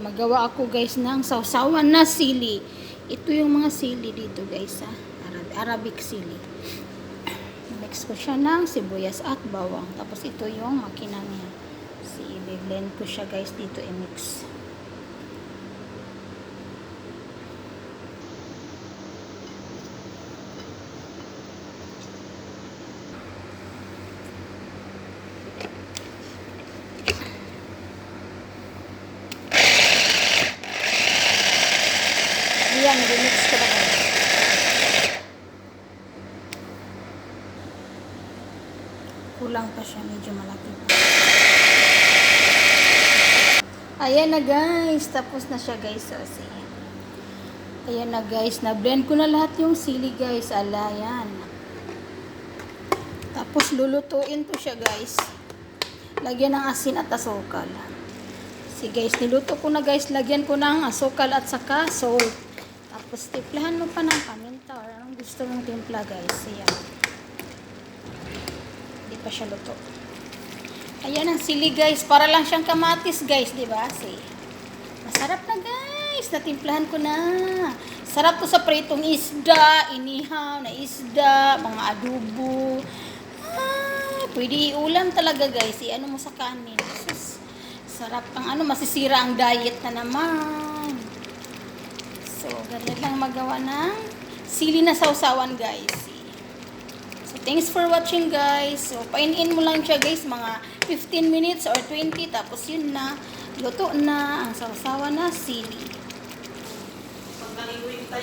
Magawa ako guys ng sausawan na sili. Ito yung mga sili dito guys ha. Arabic sili. Mix ko siya ng sibuyas at bawang. Tapos ito yung makina niya. I-blend ko siya guys dito i-mix. Yan, remix ko na guys. Kulang pa siya, medyo malaki pa. Ayan na guys, tapos na siya guys. Ayan na guys, na-blend ko na lahat yung sili guys. Yan. Tapos lulutuin ko siya guys. Lagyan ng asin at asukal. Guys, niluto ko na guys. Lagyan ko ng asukal at saka salt. Tapos timplahan mo pa ng paminta or anong gusto mong timpla guys. Ayan. Hindi pa siya luto. Ayan ang sili guys. Para lang siyang kamatis guys. Diba? Masarap na guys. Natimplahan ko na. Sarap to sa pritong isda. Inihaw na isda. Mga adobo. Pwede iulam talaga guys. Ano mo sa kanin. Sarap ang masisira ang diet na naman. So, ganyan lang magawa ng sili na sausawan guys. So, thanks for watching guys. So, painin mo lang siya guys, mga 15 minutes or 20. Tapos yun na, luto na ang sausawan na sili.